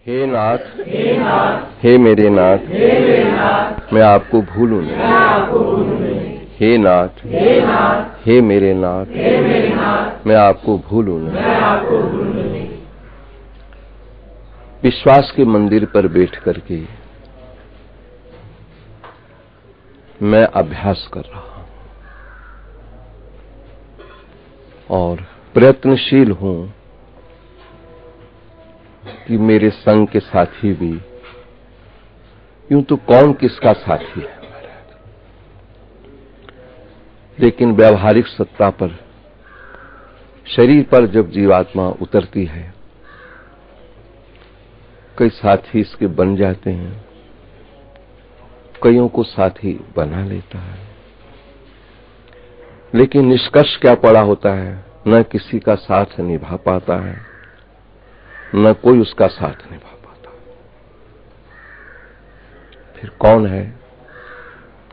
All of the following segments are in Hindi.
हे नाथ, हे मेरे नाथ, मैं आपको भूलूं नहीं। हे नाथ, हे मेरे नाथ, मैं आपको भूलूं नहीं। विश्वास के मंदिर पर बैठ करके मैं अभ्यास कर रहा हूं और प्रयत्नशील हूं कि मेरे संग के साथी भी, यूं तो कौन किसका साथी है, लेकिन व्यवहारिक सत्ता पर, शरीर पर जब जीवात्मा उतरती है, कई साथी इसके बन जाते हैं, कईयों को साथी बना लेता है, लेकिन निष्कर्ष क्या पड़ा होता है, न किसी का साथ निभा पाता है, न कोई उसका साथ निभा पाता। फिर कौन है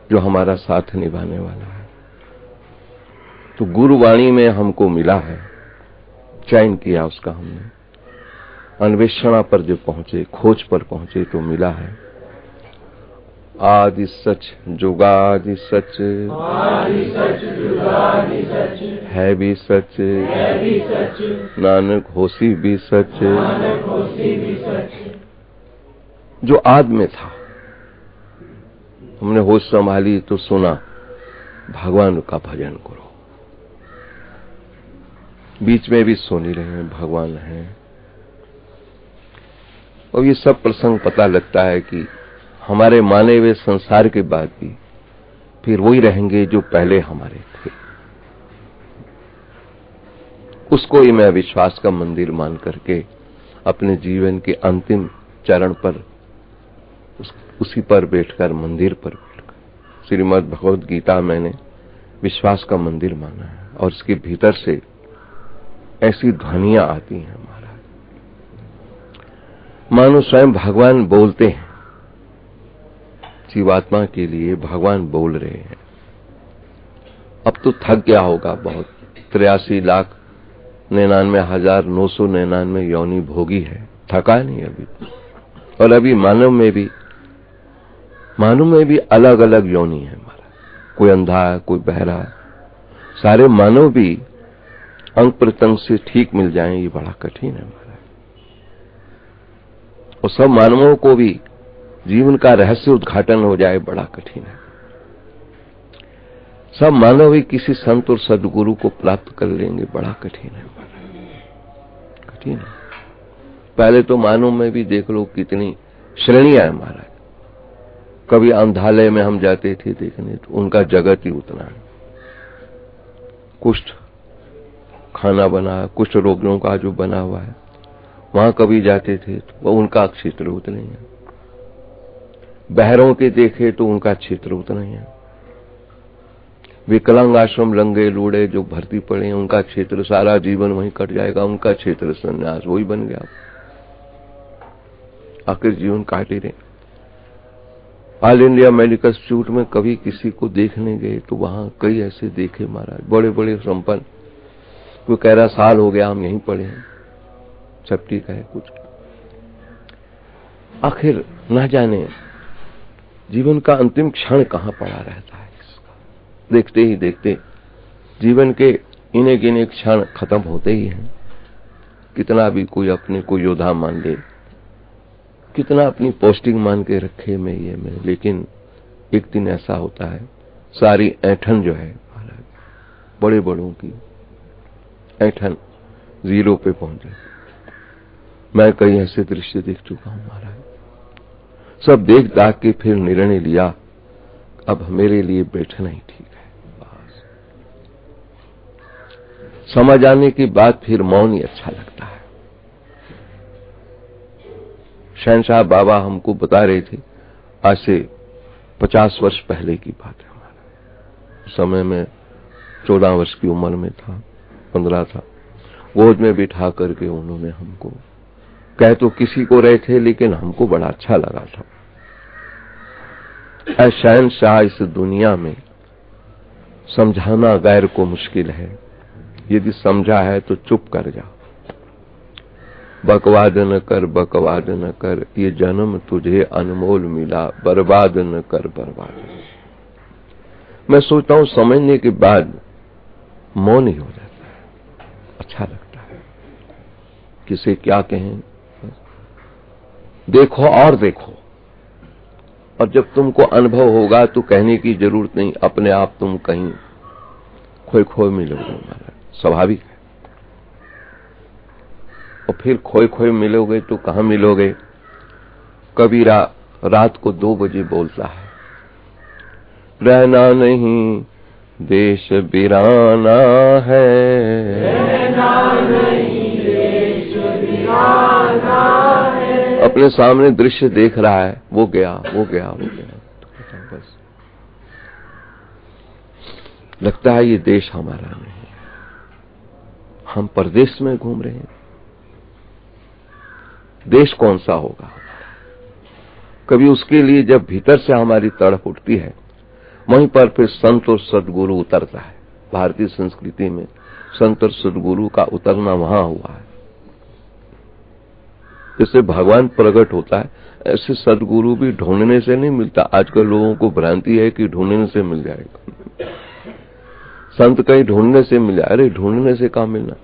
जो हमारा साथ निभाने वाला है? तो गुरुवाणी में हमको मिला है, चयन किया उसका हमने, अन्वेषणा पर जब पहुंचे, खोज पर पहुंचे तो मिला है। आदि सच जुगादि सच, है भी सच, नानक होसी भी सच। जो आदि में था, हमने होश संभाली तो सुना भगवान का भजन करो। बीच में भी सुन ही रहे हैं भगवान हैं, और ये सब प्रसंग पता लगता है कि हमारे माने हुए संसार के बाद भी फिर वही रहेंगे जो पहले हमारे थे। उसको ही मैं विश्वास का मंदिर मान करके अपने जीवन के अंतिम चरण पर उसी पर बैठकर, मंदिर पर बैठकर, श्रीमद् भगवद गीता मैंने विश्वास का मंदिर माना है, और इसके भीतर से ऐसी ध्वनियां आती हैं महाराज, मानो स्वयं भगवान बोलते हैं। जीवात्मा के लिए भगवान बोल रहे हैं। अब तो थक गया होगा बहुत, 83,99,999 योनि भोगी है, थका नहीं अभी। और अभी मानव में भी अलग अलग योनि है हमारा, कोई अंधा है, कोई बहरा है। सारे मानव भी अंग प्रत्यंग से ठीक मिल जाएं, ये बड़ा कठिन है हमारा। और सब मानवों को भी जीवन का रहस्य उद्घाटन हो जाए, बड़ा कठिन है। सब मानव ही किसी संत और सदगुरु को प्राप्त कर लेंगे, बड़ा कठिन है, कठिन है। पहले तो मानव में भी देख लो कितनी श्रेणियां है महाराज। कभी अंधालय में हम जाते थे देखने, तो उनका जगत ही उतना है। कुष्ठ खाना बना, कुष्ठ रोगियों का जो बना हुआ है, वहां कभी जाते थे तो उनका क्षेत्र उतना ही है। बहरों के देखे तो उनका क्षेत्र उतना ही है। विकलांग आश्रम, लंगे लूड़े जो भर्ती पड़े हैं, उनका क्षेत्र सारा जीवन वहीं कट जाएगा, उनका क्षेत्र संन्यास वही बन गया। आखिर जीवन काट ही रहे। ऑल इंडिया मेडिकल इंस्टीट्यूट में कभी किसी को देखने गए तो वहां कई ऐसे देखे महाराज, बड़े बड़े संपन्न। कोई कह रहा साल हो गया हम यहीं पड़े हैं, सब ठीक है कुछ। आखिर ना जाने जीवन का अंतिम क्षण कहां पड़ा रहता है इसका। देखते ही देखते जीवन के इन्हें गिने क्षण खत्म होते ही हैं। कितना भी कोई अपने को योद्धा मान ले, कितना अपनी पोस्टिंग मान के रखे मैं ये मैं, लेकिन एक दिन ऐसा होता है, सारी ऐठन जो है महाराज, बड़े बड़ों की ऐठन जीरो पे पहुंच जाती। मैं कई ऐसे दृश्य देख चुका हूं महाराज। सब देख दाख के फिर निर्णय लिया, अब मेरे लिए बैठना ही ठीक है। बस समझ आने के बाद फिर मौन ही अच्छा लगता है। शहनशाह बाबा हमको बता रहे थे, आज से 50 वर्ष पहले की बात है हमारा। उस समय में 14 वर्ष की उम्र में था, 15 था। गोद में बिठा करके उन्होंने हमको, कह तो किसी को रहे थे लेकिन हमको बड़ा अच्छा लगा था, ऐ शहनशाह इस दुनिया में समझाना गैर को मुश्किल है, यदि समझा है तो चुप कर जा। बकवाद न कर, बकवाद न कर, ये जन्म तुझे अनमोल मिला, बर्बाद न कर, बर्बाद न कर। मैं सोचता हूं समझने के बाद मौन ही हो जाता है, अच्छा लगता है। किसे क्या कहें, देखो और देखो, और जब तुमको अनुभव होगा तो कहने की जरूरत नहीं, अपने आप तुम कहीं खोए खोए मिलोगे। महाराज स्वाभाविक है। और फिर खोए खोए मिलोगे तो कहां मिलोगे? कबीरा रात को 2 बजे बोलता है, रहना नहीं देश वीराना है, रहना नहीं देश वीराना है। अपने सामने दृश्य देख रहा है, वो गया, वो गया, वो गया, तो बस लगता है ये देश हमारा नहीं है, हम परदेश में घूम रहे हैं। देश कौन सा होगा? कभी उसके लिए जब भीतर से हमारी तड़प उठती है, वहीं पर फिर संत और सदगुरु उतरता है। भारतीय संस्कृति में संत और सदगुरु का उतरना वहां हुआ है। जैसे भगवान प्रकट होता है, ऐसे सदगुरु भी ढूंढने से नहीं मिलता। आजकल लोगों को भ्रांति है कि ढूंढने से मिल जाएगा, संत कहीं ढूंढने से मिल जाए। अरे ढूंढने से कहां मिलना,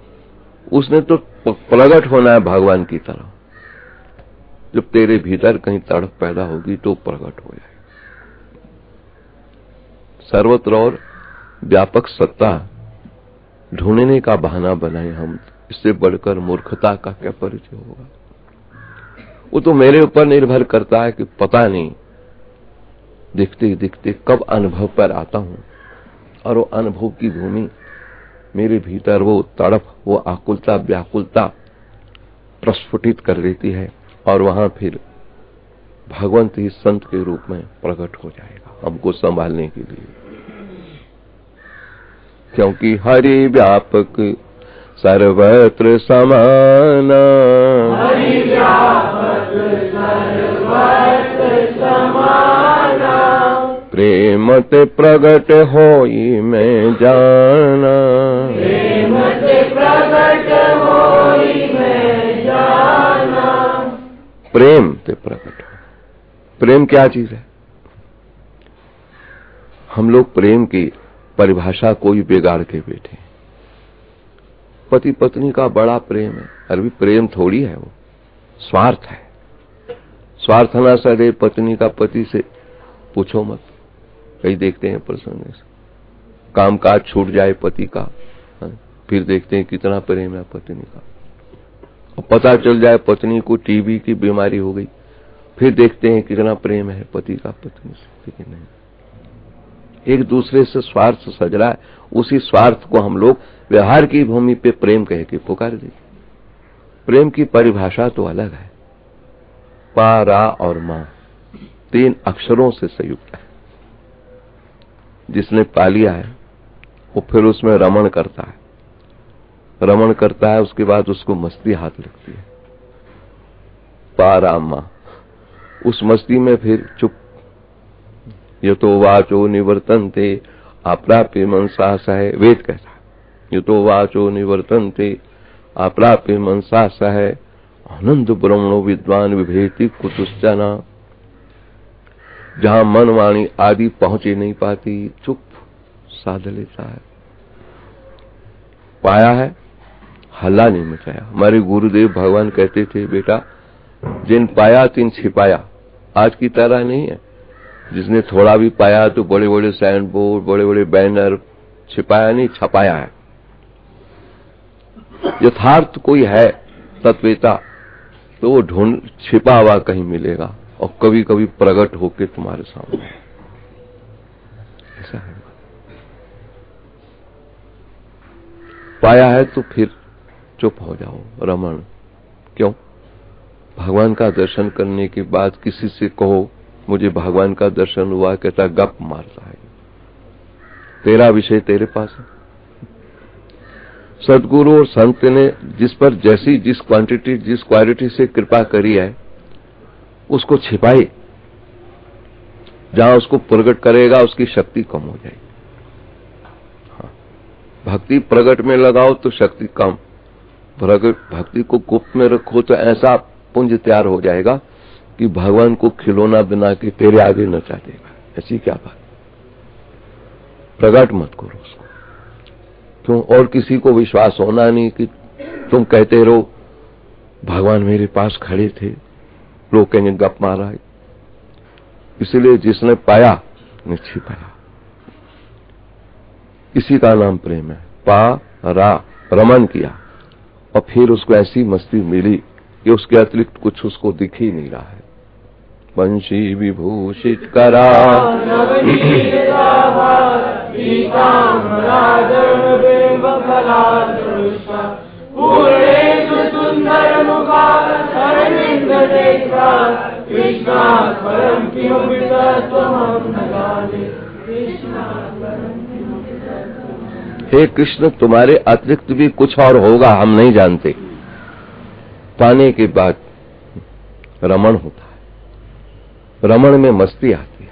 उसने तो प्रकट होना है भगवान की तरह। जब तेरे भीतर कहीं तड़प पैदा होगी तो प्रकट हो जाएगी। सर्वत्र और व्यापक सत्ता ढूंढने का बहाना बनाए हम, इससे बढ़कर मूर्खता का क्या परिचय होगा? वो तो मेरे ऊपर निर्भर करता है कि पता नहीं दिखते दिखते कब अनुभव पर आता हूं, और वो अनुभव की भूमि मेरे भीतर वो तड़प, वो आकुलता, व्याकुलता प्रस्फुटित कर देती है, और वहां फिर भगवंत ही संत के रूप में प्रकट हो जाएगा हमको संभालने के लिए। क्योंकि हरि व्यापक सर्वत्र समाना, हरि व्यापक सर्वत्र समाना, प्रेम ते प्रगट होई मैं जाना, प्रेम ते प्रगट होई मैं जाना। प्रेम ते प्रकट हो। प्रेम क्या चीज है? हम लोग प्रेम की परिभाषा कोई बिगाड़ के बैठे। पति पत्नी का बड़ा प्रेम है, अरे प्रेम थोड़ी है, वो स्वार्थ है। स्वार्थ ना सदे पत्नी का पति से पूछो मत। कई देखते हैं प्रसंग से, कामकाज छूट जाए पति का, फिर देखते हैं कितना प्रेम है पत्नी का। और पता चल जाए पत्नी को टीबी की बीमारी हो गई, फिर देखते हैं कितना प्रेम है पति का पत्नी से। लेकिन नहीं, एक दूसरे से स्वार्थ सज रहा है, उसी स्वार्थ को हम लोग व्यवहार की भूमि पे प्रेम कह के पुकार देते। प्रेम की परिभाषा तो अलग है। पा, रा और मां 3 अक्षरों से संयुक्त है। जिसने पा लिया है वो फिर उसमें रमण करता है, रमण करता है, उसके बाद उसको मस्ती हाथ लगती है। पा, रा, मां, उस मस्ती में फिर चुप। यतो वाचो निवर्तन्ते अप्राप्य मनसा सह, वेद कहता है यतो वाचो निवर्तन्ते अप्राप्य मनसा सह, आनंद ब्रह्मणो विद्वान विभेति कुतुश्चना। जहां मन वाणी आदि पहुंचे नहीं पाती, चुप साध लेता है। पाया है, हल्ला नहीं मचाया। हमारे गुरुदेव भगवान कहते थे, बेटा जिन पाया तिन छिपाया। आज की तरह नहीं है, जिसने थोड़ा भी पाया तो बड़े बड़े साइन बोर्ड, बड़े बड़े बैनर, छिपाया नहीं, छपाया है। यथार्थ कोई है तत्वेता तो वो ढूंढ, छिपा हुआ कहीं मिलेगा, और कभी कभी प्रकट होके तुम्हारे सामने। ऐसा है। पाया है तो फिर चुप हो जाओ, रमण। क्यों? भगवान का दर्शन करने के बाद किसी से कहो मुझे भगवान का दर्शन हुआ, कहता गप मारता है, तेरा विषय तेरे पास है। सदगुरु और संत ने जिस पर जैसी जिस क्वांटिटी जिस क्वालिटी से कृपा करी है उसको छिपाई। जहां उसको प्रकट करेगा उसकी शक्ति कम हो जाएगी। हाँ, भक्ति प्रकट में लगाओ तो शक्ति कम, भक्ति को गुप्त में रखो तो ऐसा पुंज तैयार हो जाएगा कि भगवान को खिलौना बना के तेरे आगे नचा देगा। ऐसी क्या बात, प्रकट मत करो उसको। क्यों? और किसी को विश्वास होना नहीं कि तुम कहते रहो भगवान मेरे पास खड़े थे, लोग कहेंगे गप मारा है। इसलिए जिसने पाया निश्चित पाया, इसी का नाम प्रेम है। रमन किया और फिर उसको ऐसी मस्ती मिली कि उसके अतिरिक्त कुछ उसको दिख ही नहीं रहा है। वंशी विभूषित करा हे कृष्ण, तुम्हारे अतिरिक्त भी कुछ और होगा, हम नहीं जानते। पाने के बाद रमण होता है, रमण में मस्ती आती है,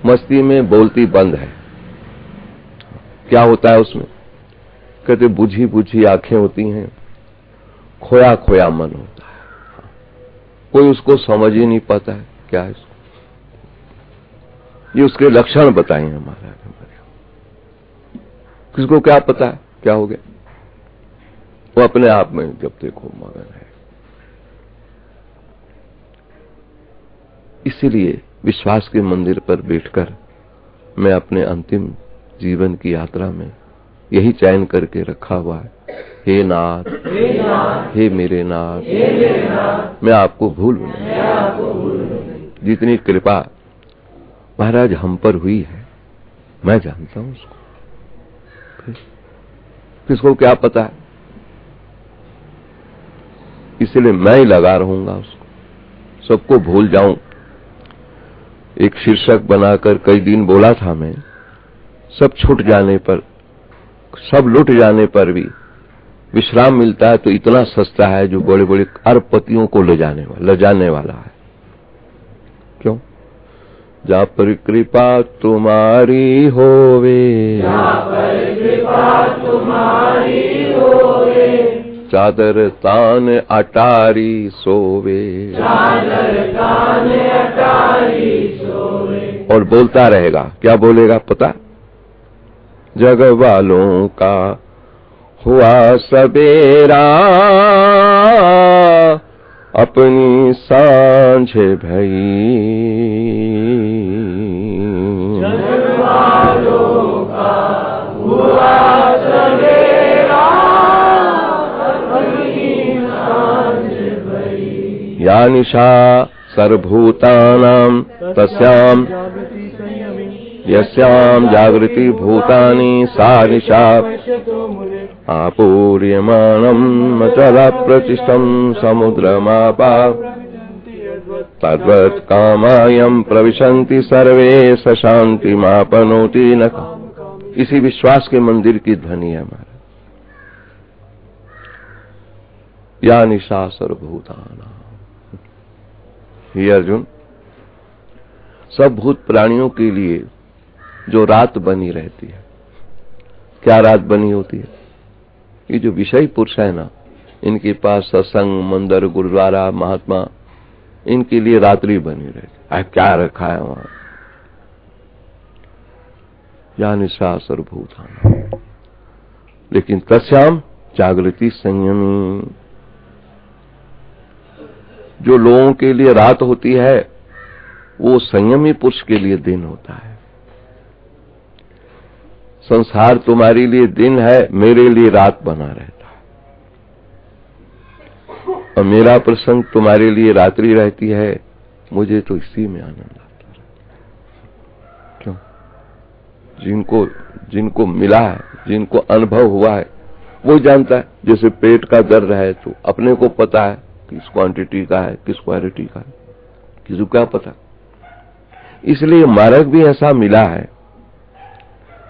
मस्ती में बोलती बंद है। क्या होता है उसमें? कहते बुझी बुझी आंखें होती हैं, खोया खोया मन होता है, कोई उसको समझ ही नहीं पाता है क्या है इसको। ये उसके लक्षण बताए हमारा। किसको क्या पता है क्या हो गया? वो अपने आप में जब देखो मगन है। इसीलिए विश्वास के मंदिर पर बैठकर मैं अपने अंतिम जीवन की यात्रा में यही चयन करके रखा हुआ है, हे नाथ, हे मेरे नाथ, मैं आपको भूलूं नहीं। जितनी कृपा महाराज हम पर हुई है मैं जानता हूं उसको, किसको क्या पता है। इसलिए मैं ही लगा रहूंगा उसको, सबको भूल जाऊं। एक शीर्षक बनाकर कई दिन बोला था मैं, सब छूट जाने पर, सब लुट जाने पर भी विश्राम मिलता है तो इतना सस्ता है जो बड़े बड़े अरबपतियों को ले जाने वाला है। क्यों? जा पर कृपा तुम्हारी होवे, चादर तान अटारी सोवे, और बोलता रहेगा। क्या बोलेगा पता? जग वालों का हुआ सवेरा, अपनी सांझ भई, जग वालों का हुआ सवेरा, अपनी सांझ भई। या निशा सर्वभूतानां तस्यां यस्यां जागृति भूतानि सा निशा, आपूर्यमाणम् अचल प्रतिष्ठं समुद्रमापा, तद्वत् कामायं प्रविशन्ति सर्वे स शान्तिमापनोति न। इसी विश्वास के मंदिर की ध्वनि है हमारा। या निशा सर्वभूतानां, हे अर्जुन, सब भूत प्राणियों के लिए जो रात बनी रहती है, क्या रात बनी होती है? ये जो विषय पुरुष है ना, इनके पास सत्संग, मंदिर, गुरुद्वारा, महात्मा, इनके लिए रात्रि बनी रहती है। क्या रखा है वहां? या निशा सर्वभूतानां, लेकिन तस्याम जागृति संयमी। जो लोगों के लिए रात होती है वो संयमी पुरुष के लिए दिन होता है। संसार तुम्हारे लिए दिन है, मेरे लिए रात बना रहता है, और मेरा प्रसंग तुम्हारे लिए रात्रि रहती है। मुझे तो इसी में आनंद आता है। क्यों? जिनको मिला है, जिनको अनुभव हुआ है, वो जानता है। जैसे पेट का दर्द है तो अपने को पता है किस क्वांटिटी का है, किस क्वालिटी का है, किसी को क्या पता। इसलिए मार्ग भी ऐसा मिला है,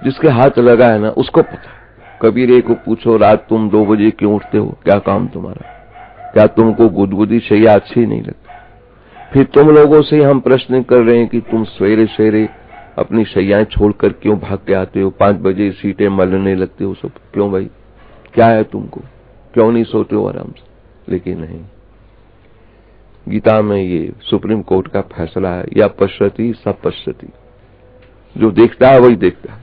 जिसके हाथ लगा है ना उसको पता है। कबीर को पूछो, रात तुम 2 बजे क्यों उठते हो? क्या काम तुम्हारा? क्या तुमको गुदगुदी शैया अच्छी नहीं लगती? फिर तुम लोगों से हम प्रश्न कर रहे हैं कि तुम सवेरे सवेरे अपनी शैयाएं छोड़कर क्यों भाग के आते हो? 5 बजे सीटें मलने लगते हो सब, क्यों भाई? क्या है तुमको? क्यों नहीं सोते हो आराम से? लेकिन नहीं, गीता में ये सुप्रीम कोर्ट का फैसला है, या पश्यति सब पश्यति, जो देखता है वही देखता है।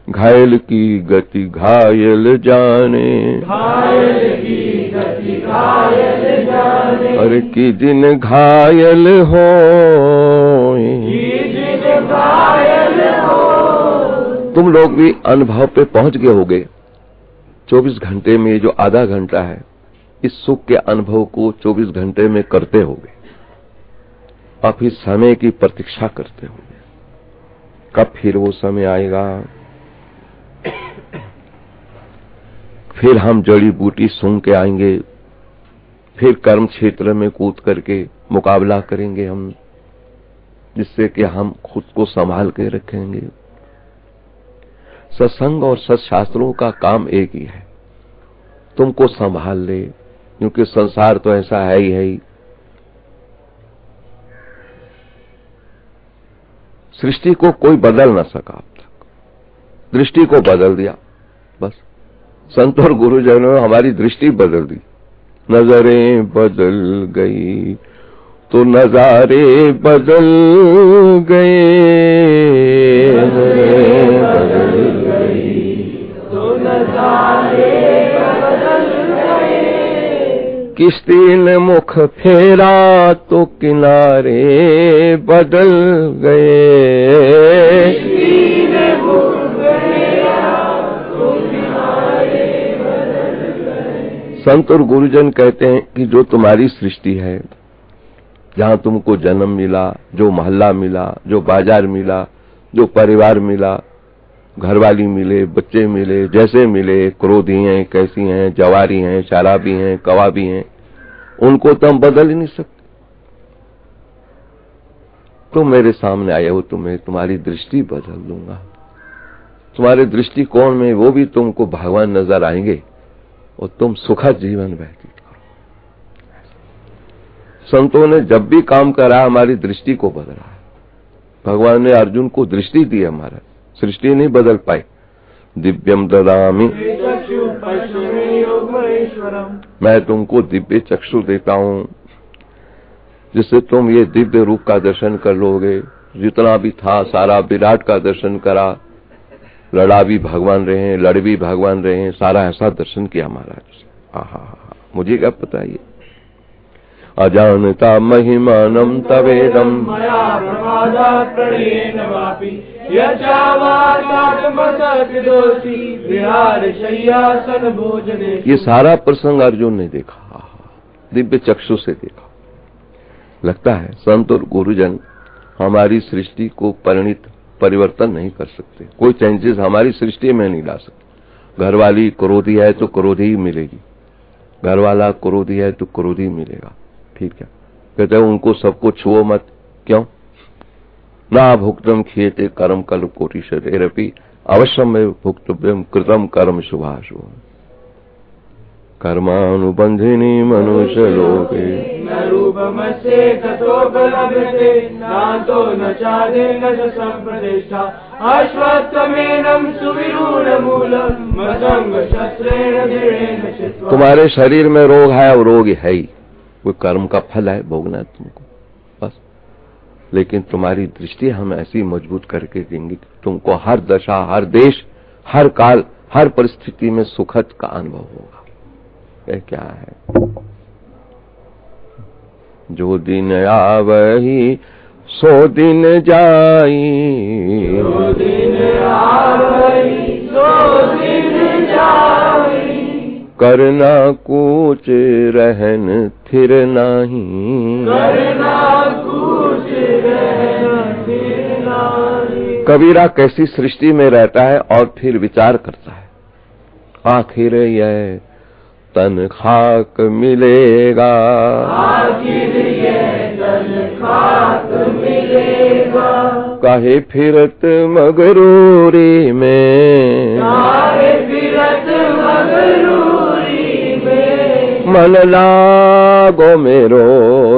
घायल की गति घायल जाने, घायल की गति घायल जाने, अरे कि दिन घायल हो, कि दिन घायल हो। तुम लोग भी अनुभव पे पहुंच गए होगे। 24 घंटे में जो आधा घंटा है, इस सुख के अनुभव को 24 घंटे में करते होगे, और फिर समय की प्रतीक्षा करते होगे, कब फिर वो समय आएगा, फिर हम जड़ी बूटी सूंघ के आएंगे, फिर कर्म क्षेत्र में कूद करके मुकाबला करेंगे हम, जिससे कि हम खुद को संभाल के रखेंगे। सत्संग और सत्शास्त्रों का काम एक ही है, तुमको संभाल ले, क्योंकि संसार तो ऐसा है ही। सृष्टि को कोई बदल ना सका अब तक, दृष्टि को बदल दिया बस। संत और गुरुजनों ने हमारी दृष्टि बदल दी। नजरें बदल गई तो नजारे बदल गए, नजरें बदल गई तो नजारे बदल गए। किश्ती ने मुख फेरा तो किनारे बदल गए, किसी ने मुख फेरा तो किनारे बदल गए। संत और गुरुजन कहते हैं कि जो तुम्हारी सृष्टि है, जहां तुमको जन्म मिला, जो मोहल्ला मिला, जो बाजार मिला, जो परिवार मिला, घरवाली मिले, बच्चे मिले, जैसे मिले, क्रोधी हैं, कैसी हैं, जवारी हैं, शराबी हैं, कवाबी हैं, उनको तो हम बदल ही नहीं सकते। तुम मेरे सामने आए हो, तुम्हें तुम्हारी दृष्टि बदल दूंगा। तुम्हारे दृष्टिकोण में वो भी तुमको भगवान नजर आएंगे और तुम सुखद जीवन व्यतीत करो। संतों ने जब भी काम करा हमारी दृष्टि को बदला है। भगवान ने अर्जुन को दृष्टि दी, हमारा सृष्टि नहीं बदल पाई। दिव्यम ददामि, मैं तुमको दिव्य चक्षु देता हूं, जिससे तुम ये दिव्य रूप का दर्शन कर लोगे। जितना भी था सारा विराट का दर्शन करा, लड़ा भी भगवान रहे, लड़ भी भगवान रहे, सारा ऐसा दर्शन किया महाराज। आहा, मुझे क्या पता ये। अजानता महिमानम तवेदम मया प्रमादात् प्रणयेन वापि यचावातात्मसकृदोषि विहार शय्यासन भोजनेषु। ये सारा प्रसंग अर्जुन ने देखा, दिव्य चक्षु से देखा। लगता है संत और गुरुजन हमारी सृष्टि को परिवर्तन नहीं कर सकते, कोई चेंजेस हमारी सृष्टि में नहीं ला सकते। घरवाली क्रोधी है तो क्रोधी ही मिलेगी, घरवाला क्रोधी है तो क्रोधी मिलेगा। ठीक है, कहते हैं उनको सबको छुओ मत। क्यों? ना भुक्तम खेते कर्म कल कोटि शरीरपि अवश्यम में भुक्तव्यम कृतम कर्म शुभाशुभ। कर्मानुबंधिनी मनुष्य लोके न रूपमस्ये ततोपलभ्यते नान्तो न चादे न च सम्प्रतिष्ठा अश्वत्थमेनं सुविरूढमूलं मदंग शस्त्रेण दृढेन चित्वा। तुम्हारे शरीर में रोग है और रोग है ही, वो कर्म का फल है, भोगना है तुमको बस। लेकिन तुम्हारी दृष्टि हम ऐसी मजबूत करके देंगे कि तुमको हर दशा, हर देश, हर काल, हर परिस्थिति में सुखद का अनुभव होगा। यह क्या है? जो दिन आवही सो दिन जाई, जो दिन आवही सो दिन जाई। करना कुछ रहन थिर नहीं, करना कुछ रहन थिर नहीं। कबीरा कैसी सृष्टि में रहता है और फिर विचार करता है, आखिर यह तन खाक मिलेगा, आखिर यह तन खाक मिलेगा। काहे फिरत मगरूरी में, काहे फिरत मगरूरी में। मन लागो मेरो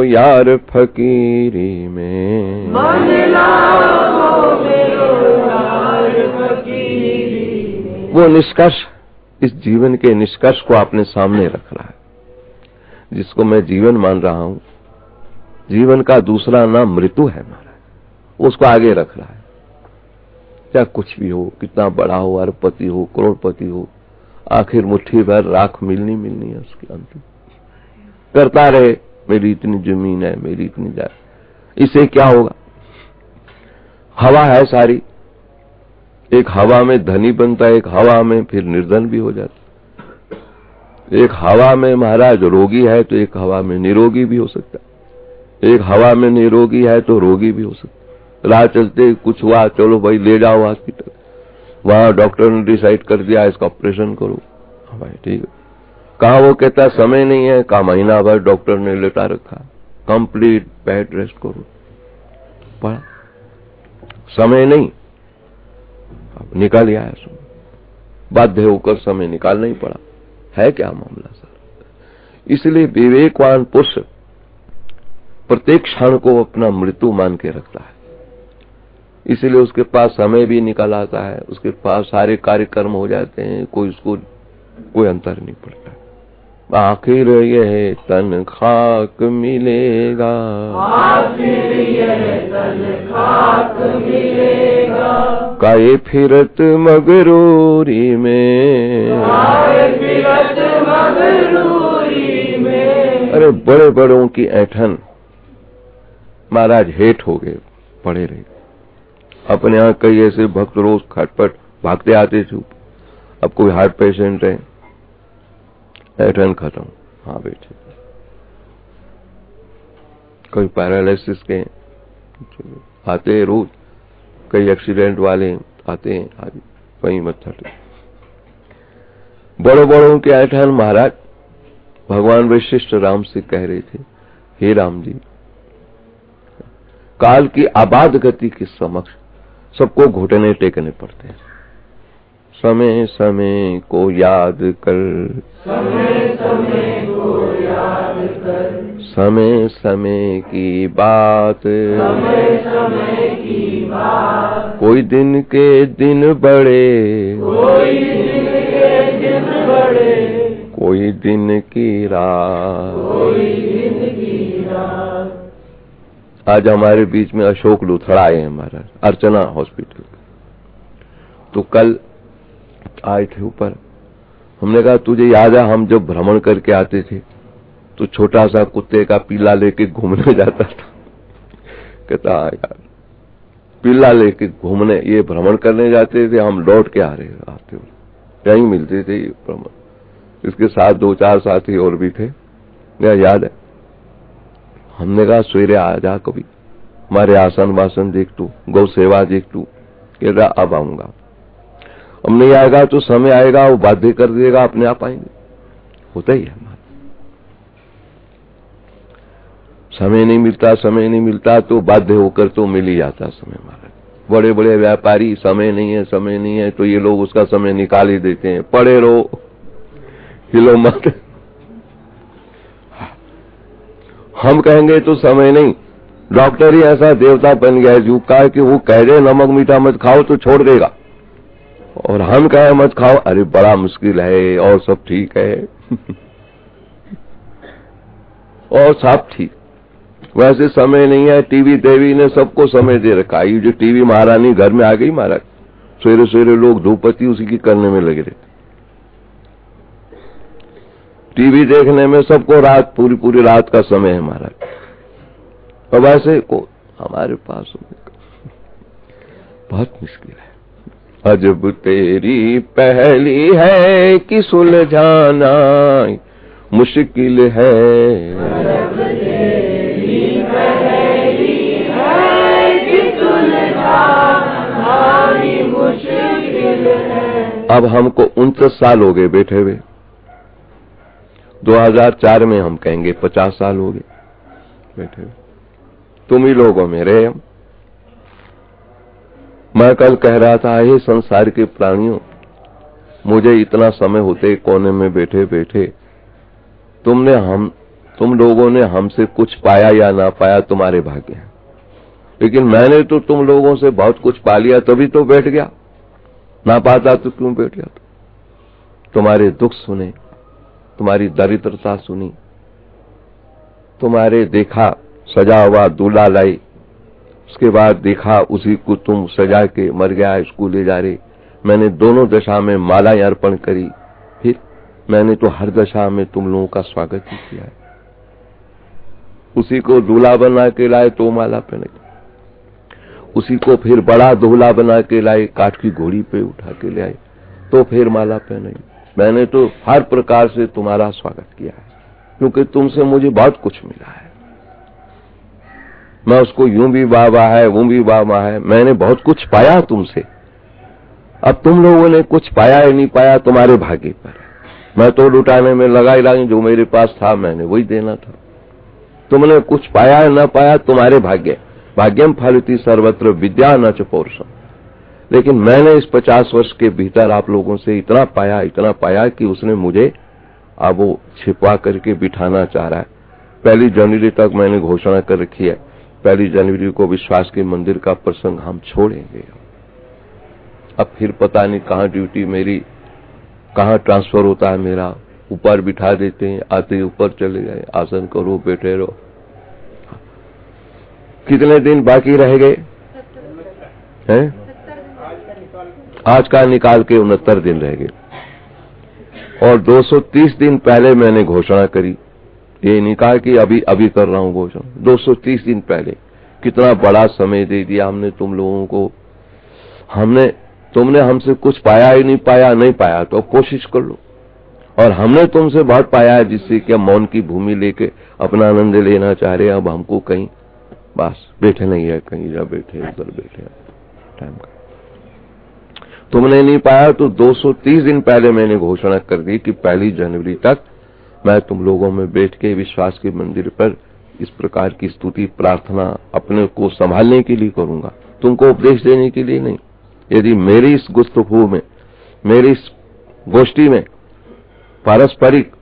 यार फकीरी में, मन लागो मेरो यार फकीरी में। वो निष्कर्ष इस जीवन के निष्कर्ष को आपने सामने रख रहा है, जिसको मैं जीवन मान रहा हूं। जीवन का दूसरा नाम मृत्यु है महाराज, उसको आगे रख रहा है। चाहे कुछ भी हो, कितना बड़ा हो, अरबपति हो, करोड़पति हो, आखिर मुट्ठी भर राख मिलनी है उसकी। अंतिम करता रहे, मेरी इतनी जमीन है, मेरी इतनी जायदाद, इससे क्या होगा? हवा है सारी, एक हवा में धनी बनता है, एक हवा में फिर निर्धन भी हो जाता है। एक हवा में महाराज रोगी है तो एक हवा में निरोगी भी हो सकता है, एक हवा में निरोगी है तो रोगी भी हो सकता है। राह चलते कुछ हुआ, चलो भाई ले जाओ हॉस्पिटल, वहां डॉक्टर ने डिसाइड कर दिया इसका ऑपरेशन करो। हाँ भाई ठीक है, कहा वो कहता समय नहीं है, कहा महीना भर डॉक्टर ने लेटा रखा, कंप्लीट बेड रेस्ट करो। पड़ा समय नहीं, अब निकाल आया समय, बाध्य होकर समय निकालना ही पड़ा। है क्या मामला सर? इसलिए विवेकवान पुरुष प्रत्येक क्षण को अपना मृत्यु मान के रखता है, इसलिए उसके पास समय भी निकल आता है, उसके पास सारे कार्यक्रम हो जाते हैं, कोई अंतर नहीं पड़ता। आखिर यह तन खाक मिलेगा, आखिर यह तन खाक मिलेगा, काए फिरत मगरूरी में, काए फिरत मगरूरी में। अरे बड़े बड़ों की ऐठन महाराज हेठ हो गए, पड़े रहे। अपने यहाँ कई ऐसे भक्त रोज खटपट भागते आते थे। अब कोई हार्ट पेशेंट है, ऐठन खत्म, हाँ बेटे। कोई पैरालिसिस के आते हैं रोज, कई एक्सीडेंट वाले आते हैं, आज वहीं मत्था टेक। बड़ों बड़ों के ऐठन महाराज भगवान वशिष्ठ राम से कह रहे थे, हे राम जी, काल की आबाद गति के समक्ष सबको घुटने टेकने पड़ते हैं। समय समय को याद कर, समय समय को याद कर, समय समय की बात, समय समय की बात। कोई दिन के दिन बड़े, कोई दिन के दिन बड़े, कोई दिन की रात, कोई दिन की रात। आज हमारे बीच में अशोक लूथड़ा आए हैं महाराज, अर्चना हॉस्पिटल। तो कल आए थे ऊपर, हमने कहा तुझे याद है हम जब भ्रमण करके आते थे तो छोटा सा कुत्ते का पिल्ला लेके घूमने जाता था। कहता यार, पिल्ला लेके घूमने, ये भ्रमण करने जाते थे, हम लौट के आते यहीं मिलते थे ये भ्रमण। इसके साथ 2-4 साथी और भी थे, याद है। हमने कहा सवेरे आ जा कभी, हमारे आसन वासन देख तू, गौ सेवा देख तू। कह रहा अब आऊंगा। अब नहीं आएगा तो समय आएगा, वो बाध्य कर देगा, अपने आप आएंगे। होता ही है, समय नहीं मिलता तो बाध्य होकर तो मिल ही जाता समय महाराज। बड़े बड़े व्यापारी समय नहीं है तो ये लोग उसका समय निकाल ही देते हैं, पड़े रहो, हिलो मत। हम कहेंगे तो समय नहीं, डॉक्टर ही ऐसा देवता बन गया है का कि वो कह दे नमक मीठा मत खाओ तो छोड़ देगा, और हम कहे मत खाओ, अरे बड़ा मुश्किल है और सब ठीक है। और सब ठीक, वैसे समय नहीं है। टीवी देवी ने सबको समय दे रखा है। जो टीवी महारानी घर में आ गई महाराज, सवेरे सवेरे लोग धूपबत्ती उसी की करने में लगे रहते। टीवी देखने में सबको रात, पूरी रात का समय है महाराज। और वैसे को हमारे पास बहुत मुश्किल है। अजब तेरी पहली है कि सुलझाना मुश्किल है, अजब तेरी पहली है कि सुलझाना मुश्किल है। अब हमको 29 साल हो गए बैठे हुए। 2004 में हम कहेंगे 50 साल हो गए बैठे हुए। तुम ही लोगों में रहे हम। मैं कल कह रहा था, हे संसार के प्राणियों, मुझे इतना समय होते कोने में बैठे बैठे तुम लोगों ने हमसे कुछ पाया या ना पाया तुम्हारे भाग्य हैं, लेकिन मैंने तो तुम लोगों से बहुत कुछ पा लिया, तभी तो बैठ गया। ना पाता तो क्यों बैठ जाता। तुम्हारे दुख सुने, तुम्हारी दरिद्रता सुनी, तुम्हारे देखा सजा हुआ दूल्हा लाई, उसके बाद देखा उसी को तुम सजा के मर गया, इसको ले जा रहे। मैंने दोनों दशा में मालाएं अर्पण करी, फिर मैंने तो हर दशा में तुम लोगों का स्वागत ही किया है। उसी को दूल्हा बना के लाए तो माला पहने, उसी को फिर बड़ा दूल्हा बना के लाए, काठ की घोड़ी पे उठा के ले आए तो फिर माला पहनाई। मैंने तो हर प्रकार से तुम्हारा स्वागत किया है, क्योंकि तुमसे मुझे बहुत कुछ मिला है। मैं उसको यूं भी वाह है, वो भी वाह है, मैंने बहुत कुछ पाया तुमसे। अब तुम लोगों ने कुछ पाया या नहीं पाया तुम्हारे भाग्य पर है। मैं तो लुटाने में लगा ही लगी, जो मेरे पास था मैंने वही देना था। तुमने कुछ पाया या न पाया तुम्हारे भाग्य। भाग्यम फलति सर्वत्र विद्या न च पौरुषम। लेकिन मैंने इस 50 वर्ष के भीतर आप लोगों से इतना पाया कि उसने मुझे अब वो छिपा करके बिठाना चाह रहा है। 1 जनवरी तक मैंने घोषणा कर रखी है, 1 जनवरी को विश्वास के मंदिर का प्रसंग हम छोड़ेंगे। अब फिर पता नहीं कहाँ ड्यूटी मेरी, कहाँ ट्रांसफर होता है मेरा। ऊपर बिठा देते हैं, आते ऊपर चले गए, आसन करो, बैठे रहो। कितने दिन बाकी रह गए हैं? आज का निकाल के 69 दिन रह गए। और 230 दिन पहले मैंने घोषणा करी, ये नहीं कहा कि अभी अभी कर रहा हूं घोषणा। 230 दिन पहले कितना बड़ा समय दे दिया हमने तुम लोगों को। तुमने हमसे कुछ पाया ही नहीं पाया तो अब कोशिश कर लो। और हमने तुमसे बहुत पाया है, जिससे कि मौन की भूमि लेके अपना आनंद लेना चाह रहे हैं। अब हमको कहीं बस बैठे नहीं है, कहीं जा बैठे, उधर बैठे टाइम का। तुमने नहीं पाया तो 230 दिन पहले मैंने घोषणा कर दी कि 1 जनवरी तक मैं तुम लोगों में बैठ के विश्वास के मंदिर पर इस प्रकार की स्तुति प्रार्थना अपने को संभालने के लिए करूंगा, तुमको उपदेश देने के लिए नहीं। यदि मेरी इस गुफ्तगू में, मेरी इस गोष्ठी में पारस्परिक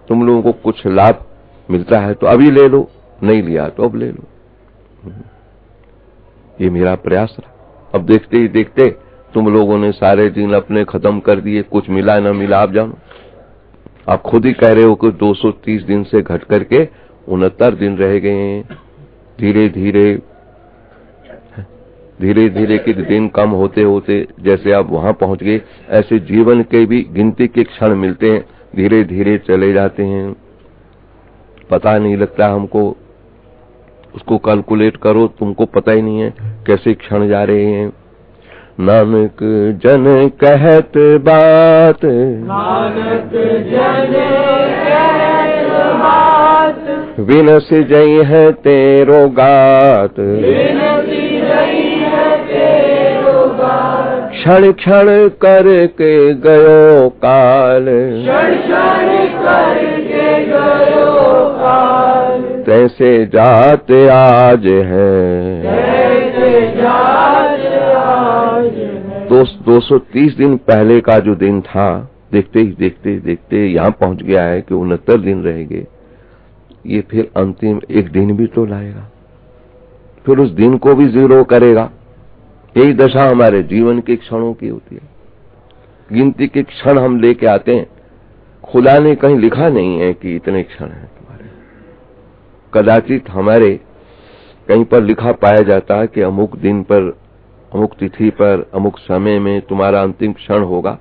तुम लोगों को कुछ लाभ मिलता है तो अभी ले लो, नहीं लिया तो अब ले लो। ये मेरा प्रयास रहा। अब देखते ही देखते तुम लोगों ने सारे दिन अपने खत्म कर दिए, कुछ मिला न मिला आप जानो। आप खुद ही कह रहे हो कि 230 दिन से घट करके 69 दिन रह गए हैं। धीरे धीरे के दिन कम होते होते जैसे आप वहां पहुंच गए, ऐसे जीवन के भी गिनती के क्षण मिलते हैं, धीरे धीरे चले जाते हैं, पता नहीं लगता हमको। उसको कैलकुलेट करो, तुमको पता ही नहीं है कैसे क्षण जा रहे हैं। नानक जन कहत बात, नानक जन कहत बात, विनस जई है तेरो गात, विनसी जई है तेरो गात, क्षण क्षण करके गयो काल, क्षण क्षण करके गयो काल, तैसे जात आज है, तैसे जात आज है। 230 दिन पहले का जो दिन था, देखते ही देखते यहाँ पहुंच गया है कि 69 दिन रह गए। ये फिर अंतिम एक दिन भी तो लाएगा, फिर उस दिन को भी 0 करेगा। यही दशा हमारे जीवन के क्षणों की होती है। गिनती के क्षण हम लेके आते हैं, खुदा ने कहीं लिखा नहीं है कि इतने क्षण हैं तुम्हारे। कदाचित हमारे कहीं पर लिखा पाया जाता है कि अमुक दिन पर, अमुक तिथि पर, अमुक समय में तुम्हारा अंतिम क्षण होगा,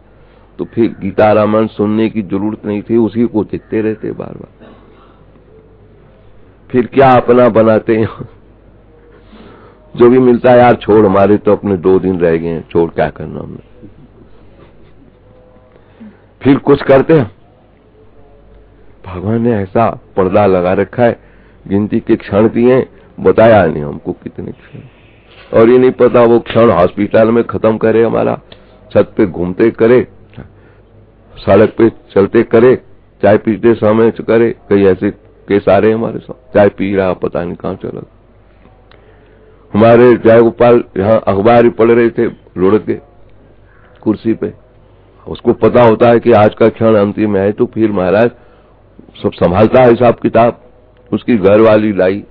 तो फिर गीता रामायण सुनने की जरूरत नहीं थी, उसी को देखते रहते बार बार। फिर क्या अपना बनाते हैं, जो भी मिलता है यार छोड़, हमारे तो अपने 2 दिन रह गए हैं, छोड़ क्या करना हमने। फिर कुछ करते हैं। भगवान ने ऐसा पर्दा लगा रखा है, गिनती के क्षण दिए, बताया नहीं हमको कितने क्षण, और ये नहीं पता वो क्षण हॉस्पिटल में खत्म करे, हमारा छत पे घूमते करे, सड़क पे चलते करे, चाय पीते समय करे। कई ऐसे केस आ रहे हमारे साथ, चाय पी रहा पता नहीं कहाँ चला। हमारे जयगोपाल यहाँ अखबार ही पढ़ रहे थे, लुढ़क के कुर्सी पे, उसको पता होता है कि आज का क्षण अंतिम है, तो फिर महाराज सब संभालता है हिसाब किताब। उसकी घरवाली लाई,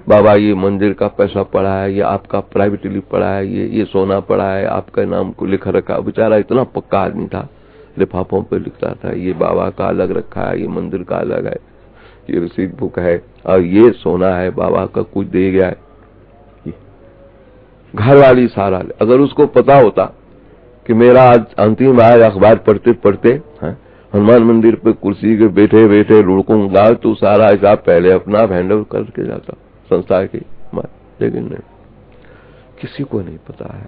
बाबा ये मंदिर का पैसा पड़ा है, ये आपका प्राइवेटली पड़ा है, ये सोना पड़ा है, आपका नाम को लिखा रखा। बेचारा इतना पक्का आदमी था, लिफाफों पे लिखता था, ये बाबा का अलग रखा है, ये मंदिर का अलग है, ये रसीद बुक है, और ये सोना है बाबा का कुछ दे गया है। घर वाली सारा, अगर उसको पता होता कि मेरा आज अंतिम आज अखबार पढ़ते पढ़ते हनुमान मंदिर पे कुर्सी के बैठे बैठे लुढ़कूंगा, तो सारा हिसाब पहले अपना हैंडल करके जाता संस्था की। लेकिन नहीं, किसी को नहीं पता है,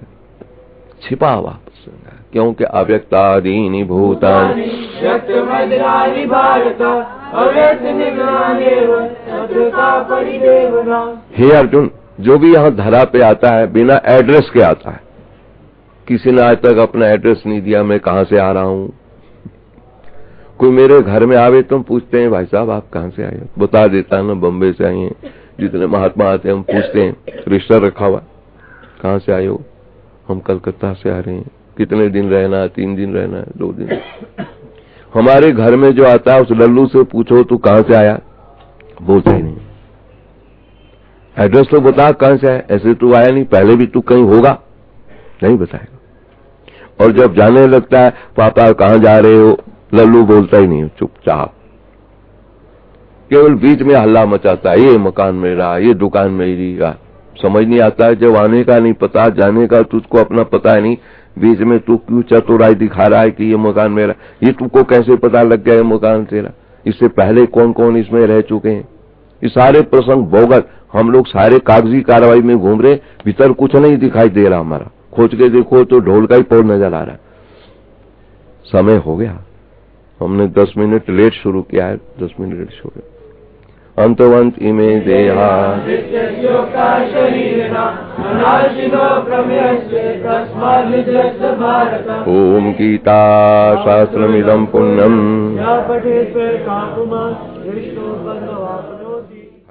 छिपा हुआ प्रसंग है, क्योंकि अव्यक्तादीनि भूतानि व्यक्तमद्रानि भारत अव्यक्त निगमानेव सत्रता परिदेवना। हे अर्जुन, जो भी यहाँ धरा पे आता है बिना एड्रेस के आता है। किसी ने आज तक अपना एड्रेस नहीं दिया, मैं कहां से आ रहा हूं। कोई मेरे घर में आवे तो हम पूछते हैं, भाई साहब आप कहां से आए, बता देता है ना, बम्बे से आए हैं। जितने महात्मा आते हैं हम पूछते हैं, रजिस्टर रखा हुआ, कहां से आए हो, हम कलकत्ता से आ रहे हैं। कितने दिन रहना है, 3 दिन रहना है, 2 दिन। हमारे घर में जो आता है उस लल्लू से पूछो तू कहां से आया, बोलता ही नहीं। एड्रेस तो बता कहां से आया, ऐसे तू आया नहीं, पहले भी तू कहीं होगा, नहीं बताएगा। और जब जाने लगता है, पापा कहां जा रहे हो, लल्लू बोलता ही नहीं, चुपचाप केवल बीच में हल्ला मचाता है, ये मकान मेरा, ये दुकान मेरी। समझ नहीं आता है, जब आने का नहीं पता, जाने का तुझको अपना पता है नहीं, बीच में तू क्यों चतुराई दिखा रहा है कि ये मकान मेरा, ये तुमको कैसे पता लग गया ये मकान तेरा, इससे पहले कौन कौन इसमें रह चुके हैं। ये सारे प्रसंग बोगस, हम लोग सारे कागजी कार्रवाई में घूम रहे, भीतर कुछ नहीं दिखाई दे रहा हमारा। खोज के देखो तो ढोल का ही पौड़ नजर आ रहा है। समय हो गया, हमने 10 मिनट लेट शुरू किया है, 10 मिनट लेट शुरू। अंतवंत इमे देहा ओम गीता शास्त्रमिदं पुण्यम।